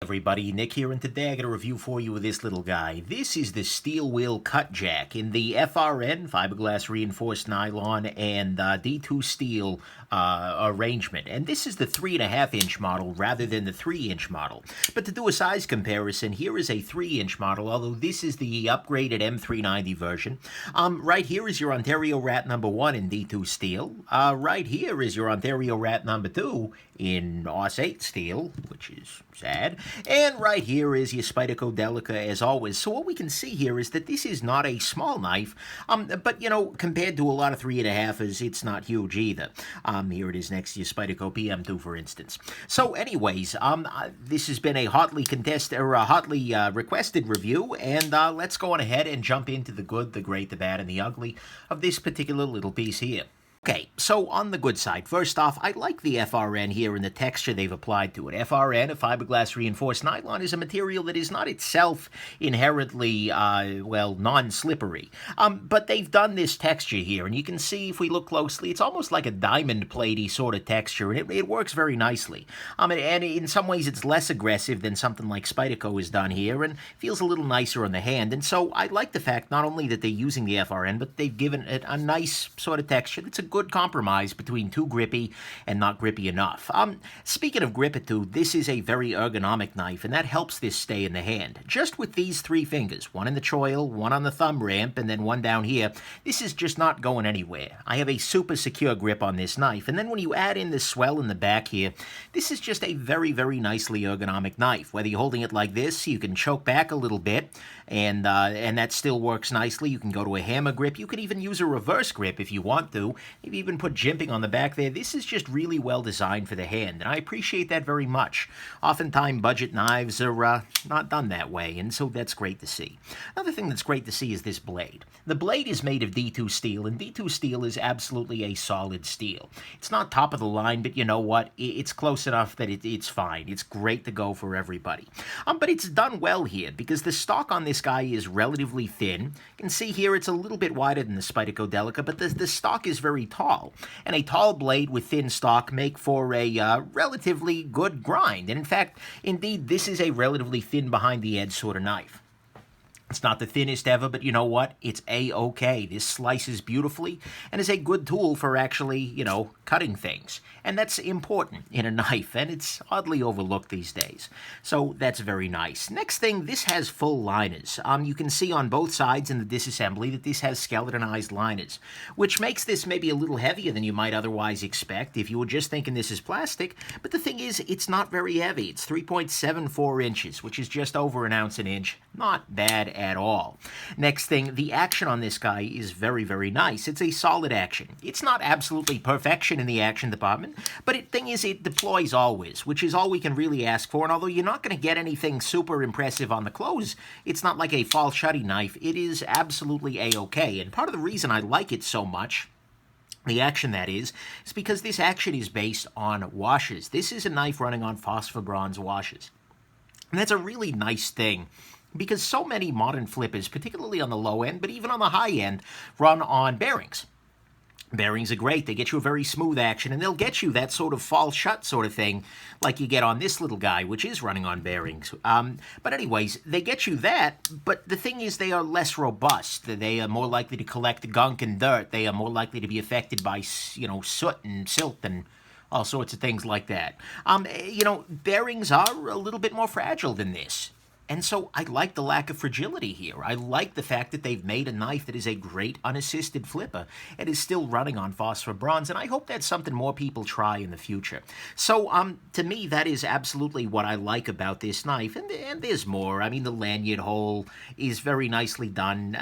Everybody, Nick here, and today I got a review for you of this little guy. This is the steel Will Cutjack in the FRN, fiberglass reinforced nylon, and D2 steel arrangement. And this is the 3.5-inch model rather than the 3-inch model. But to do a size comparison, here is a 3-inch model, although this is the upgraded M390 version. Right here is your Ontario Rat number 1 in D2 steel. Right here is your Ontario Rat number 2 in OS 8 steel, which is sad. And right here is your Spyderco Delica as always. So what we can see here is that this is not a small knife, but you know, compared to a lot of 3.5s, it's not huge either. Here it is next to your Spyderco PM2, for instance. So anyways, this has been a hotly contested, or a hotly requested review, and let's go on ahead and jump into the good, the great, the bad, and the ugly of this particular little piece here. Okay, so on the good side, first off, I like the FRN here and the texture they've applied to it. FRN, a fiberglass reinforced nylon, is a material that is not itself inherently, well, non-slippery. But they've done this texture here, and you can see if we look closely, it's almost like a diamond platey sort of texture, and it works very nicely. And in some ways, it's less aggressive than something like Spyderco has done here, and feels a little nicer on the hand. And so I like the fact not only that they're using the FRN, but they've given it a nice sort of texture. It's a good compromise between too grippy and not grippy enough. Speaking of grippitude, this is a very ergonomic knife, and that helps this stay in the hand. Just with these 3 fingers, one in the choil, one on the thumb ramp, and then one down here, this is just not going anywhere. I have a super secure grip on this knife, and then when you add in the swell in the back here, this is just a very, very nicely ergonomic knife. Whether you're holding it like this, you can choke back a little bit, and that still works nicely. You can go to a hammer grip. You could even use a reverse grip if you want to. Maybe even put jimping on the back there. This is just really well designed for the hand, and I appreciate that very much. Oftentimes, budget knives are not done that way, and so that's great to see. Another thing that's great to see is this blade. The blade is made of D2 steel, and D2 steel is absolutely a solid steel. It's not top of the line, but you know what? It's close enough that it's fine. It's great to go for everybody. But it's done well here, because the stock on this guy is relatively thin. You can see here it's a little bit wider than the Spyderco Delica, but the stock is very tall. And a tall blade with thin stock make for a relatively good grind. And in fact, indeed, this is a relatively thin behind-the-edge sort of knife. It's not the thinnest ever, but you know what? It's A-okay. This slices beautifully and is a good tool for actually, you know, cutting things. And that's important in a knife, and it's oddly overlooked these days. So that's very nice. Next thing, this has full liners. You can see on both sides in the disassembly that this has skeletonized liners, which makes this maybe a little heavier than you might otherwise expect if you were just thinking this is plastic. But the thing is, it's not very heavy. It's 3.74 inches, which is just over an ounce an inch. Not bad at all. Next thing, the action on this guy is very, very nice. It's a solid action. It's not absolutely perfection in the action department, but the thing is, it deploys always, which is all we can really ask for. And although you're not going to get anything super impressive on the close, it's not like a fall shutty knife. It is absolutely A-okay. And part of the reason I like it so much, the action that is because this action is based on washes. This is a knife running on phosphor bronze washes. And that's a really nice thing, because so many modern flippers, particularly on the low end, but even on the high end, run on bearings. Bearings are great. They get you a very smooth action, and they'll get you that sort of fall shut sort of thing like you get on this little guy, which is running on bearings. But anyways, they get you that, but the thing is they are less robust. They are more likely to collect gunk and dirt. They are more likely to be affected by, you know, soot and silt and all sorts of things like that. You know, bearings are a little bit more fragile than this. And so I like the lack of fragility here. I like the fact that they've made a knife that is a great unassisted flipper and is still running on phosphor bronze, and I hope that's something more people try in the future. So, to me, that is absolutely what I like about this knife, and there's more. I mean, the lanyard hole is very nicely done.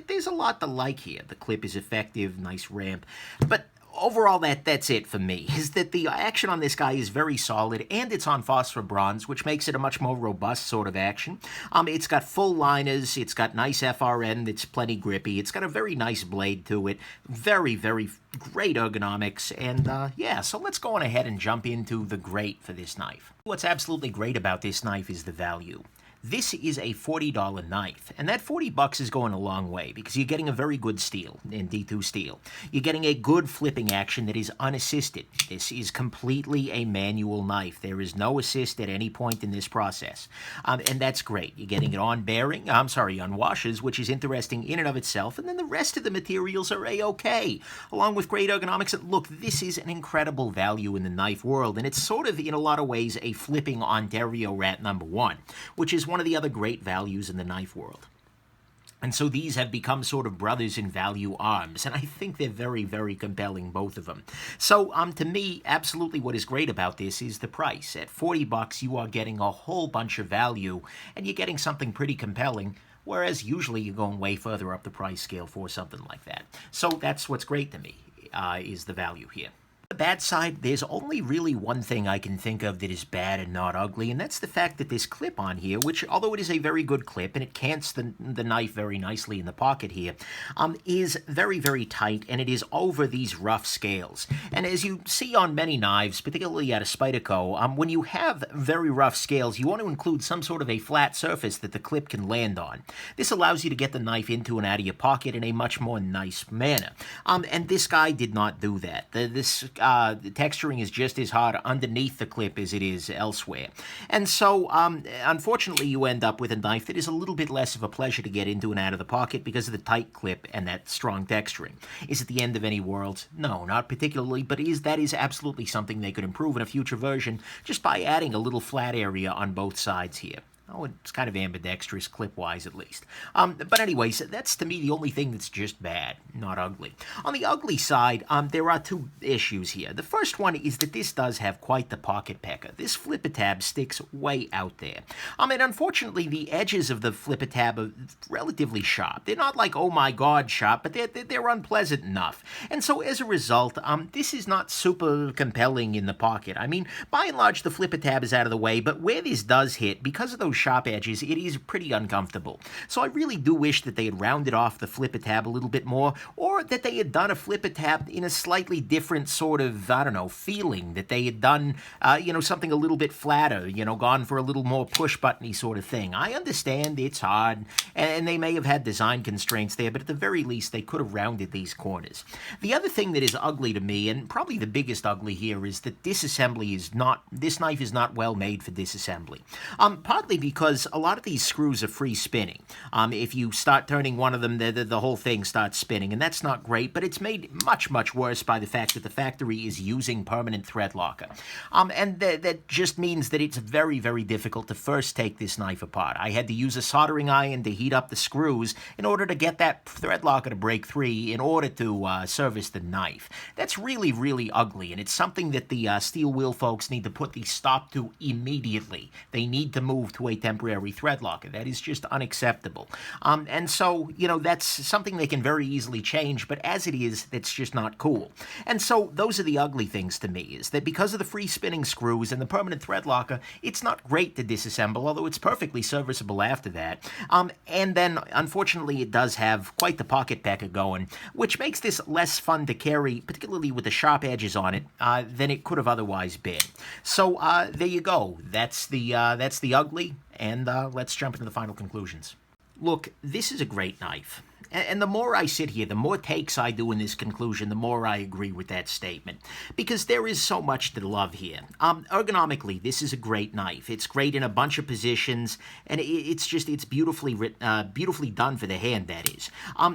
There's a lot to like here. The clip is effective, nice ramp, but overall, that's it for me, is that the action on this guy is very solid, and it's on phosphor bronze, which makes it a much more robust sort of action. It's got full liners, it's got nice FRN that's plenty grippy, it's got a very nice blade to it, very, very great ergonomics, and yeah, so let's go on ahead and jump into the great for this knife. What's absolutely great about this knife is the value. This is a $40 knife, and that 40 bucks is going a long way because you're getting a very good steel in D2 steel. You're getting a good flipping action that is unassisted. This is completely a manual knife. There is no assist at any point in this process, and that's great. You're getting it on bearing, on washers, which is interesting in and of itself, and then the rest of the materials are a-okay, along with great ergonomics. And look, this is an incredible value in the knife world, and it's sort of, in a lot of ways, a flipping Ontario Rat #1, which is one of the other great values in the knife world. And so these have become sort of brothers in value arms, and I think they're very, very compelling, both of them. So, to me, absolutely what is great about this is the price. At 40 bucks, you are getting a whole bunch of value, and you're getting something pretty compelling, whereas usually you're going way further up the price scale for something like that. So that's what's great to me, is the value here. The bad side, there's only really one thing I can think of that is bad and not ugly, and that's the fact that this clip on here, which, although it is a very good clip, and it cants the knife very nicely in the pocket here, is very, very tight, and it is over these rough scales. And as you see on many knives, particularly out of Spyderco, when you have very rough scales, you want to include some sort of a flat surface that the clip can land on. This allows you to get the knife into and out of your pocket in a much more nice manner. And this guy did not do that. The texturing is just as hard underneath the clip as it is elsewhere. And so, unfortunately, you end up with a knife that is a little bit less of a pleasure to get into and out of the pocket because of the tight clip and that strong texturing. Is it the end of any world? No, not particularly, but that is absolutely something they could improve in a future version just by adding a little flat area on both sides here. Oh, it's kind of ambidextrous, clip-wise at least. But anyways, that's to me the only thing that's just bad, not ugly. On the ugly side, there are two issues here. The first one is that this does have quite the pocket pecker. This flipper tab sticks way out there. And unfortunately, the edges of the flipper tab are relatively sharp. They're not like, oh my god, sharp, but they're unpleasant enough. And so as a result, this is not super compelling in the pocket. I mean, by and large, the flipper tab is out of the way, but where this does hit, because of those sharp edges, it is pretty uncomfortable. So I really do wish that they had rounded off the flipper tab a little bit more, or that they had done a flipper tab in a slightly different sort of, I don't know, feeling, that they had done, something a little bit flatter, gone for a little more push-buttony sort of thing. I understand it's hard, and they may have had design constraints there, but at the very least, they could have rounded these corners. The other thing that is ugly to me, and probably the biggest ugly here, is that this knife is not well made for disassembly. Partly because a lot of these screws are free spinning. If you start turning one of them, the whole thing starts spinning, and that's not great, but it's made much, much worse by the fact that the factory is using permanent thread locker. And that just means that it's very, very difficult to first take this knife apart. I had to use a soldering iron to heat up the screws in order to get that thread locker to break free in order to service the knife. That's really, really ugly, and it's something that the steel wheel folks need to put the stop to immediately. They need to move to a temporary thread locker. That is just unacceptable. And so, that's something they can very easily change, but as it is, that's just not cool. And so, those are the ugly things to me, is that because of the free spinning screws and the permanent thread locker, it's not great to disassemble, although it's perfectly serviceable after that. And then, unfortunately, it does have quite the pocket pecker going, which makes this less fun to carry, particularly with the sharp edges on it, than it could have otherwise been. So, there you go. That's the ugly. And let's jump into the final conclusions. Look, this is a great knife. And the more I sit here, the more takes I do in this conclusion, the more I agree with that statement. Because there is so much to love here. Ergonomically, this is a great knife. It's great in a bunch of positions, and it's beautifully beautifully done for the hand, that is.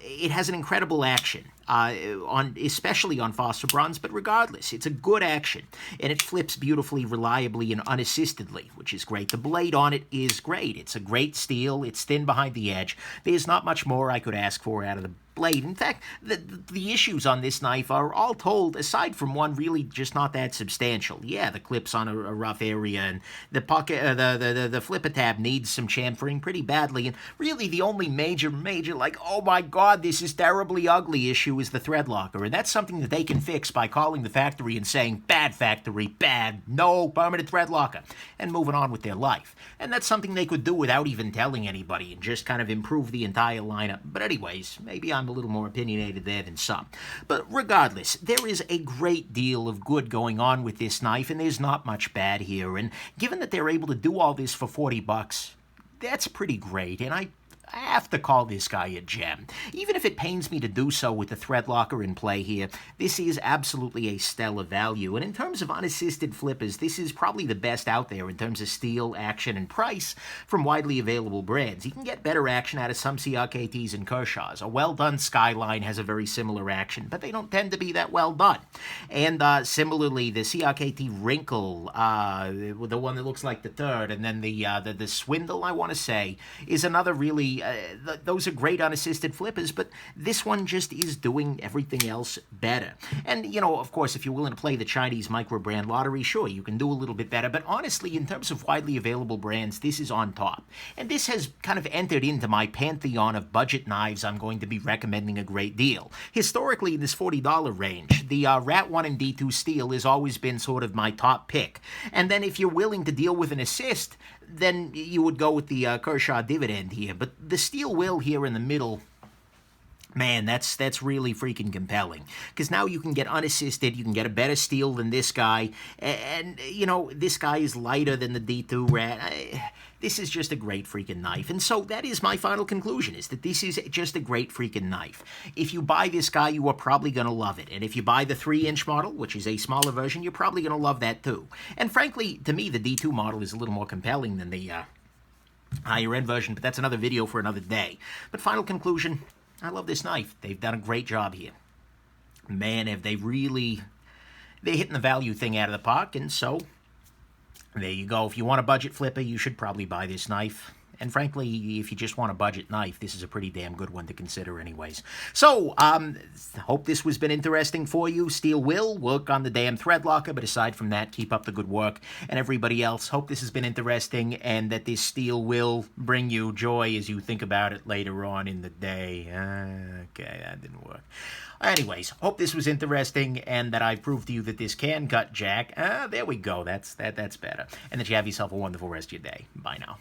It has an incredible action. Especially on phosphor-bronze, but regardless, it's a good action, and it flips beautifully, reliably, and unassistedly, which is great. The blade on it is great. It's a great steel. It's thin behind the edge. There's not much more I could ask for out of the blade. In fact, the issues on this knife are all told, aside from one, really just not that substantial. Yeah, the clip's on a rough area, and the pocket, the flipper tab needs some chamfering pretty badly, and really the only major, like, oh my god, this is terribly ugly issue is the thread locker, and that's something that they can fix by calling the factory and saying, bad factory, bad, no permanent thread locker, and moving on with their life. And that's something they could do without even telling anybody, and just kind of improve the entire lineup. But anyways, maybe I'm a little more opinionated there than some. But regardless, there is a great deal of good going on with this knife, and there's not much bad here. And given that they're able to do all this for 40 bucks, that's pretty great, and I have to call this guy a gem. Even if it pains me to do so with the threadlocker in play here, this is absolutely a stellar value. And in terms of unassisted flippers, this is probably the best out there in terms of steel, action, and price from widely available brands. You can get better action out of some CRKTs and Kershaws. A well-done Skyline has a very similar action, but they don't tend to be that well done. And similarly, the CRKT Wrinkle, the one that looks like the third, and then the Swindle, I want to say, is another really those are great unassisted flippers, but this one just is doing everything else better. And, you know, of course, if you're willing to play the Chinese micro-brand lottery, sure, you can do a little bit better. But honestly, in terms of widely available brands, this is on top. And this has kind of entered into my pantheon of budget knives I'm going to be recommending a great deal. Historically, in this $40 range, the Rat 1 and D2 steel has always been sort of my top pick. And then if you're willing to deal with an assist, then you would go with the Kershaw Dividend here. But the steel will here in the middle, man, that's really freaking compelling. Because now you can get unassisted, you can get a better steel than this guy, and, you know, this guy is lighter than the D2 Rat. This is just a great freaking knife. And so that is my final conclusion, is that this is just a great freaking knife. If you buy this guy, you are probably going to love it. And if you buy the 3-inch model, which is a smaller version, you're probably going to love that too. And frankly, to me, the D2 model is a little more compelling than the higher-end version, but that's another video for another day. But final conclusion, I love this knife. They've done a great job here. Man, have they really... They're hitting the value thing out of the park, and so... there you go. If you want a budget flipper, you should probably buy this knife. And frankly, if you just want a budget knife, this is a pretty damn good one to consider anyways. So, hope this has been interesting for you. Steel will work on the damn threadlocker, but aside from that, keep up the good work. And everybody else, hope this has been interesting and that this steel will bring you joy as you think about it later on in the day. Okay, that didn't work. Anyways, hope this was interesting and that I've proved to you that this can cut jack. There we go. That's better. And that you have yourself a wonderful rest of your day. Bye now.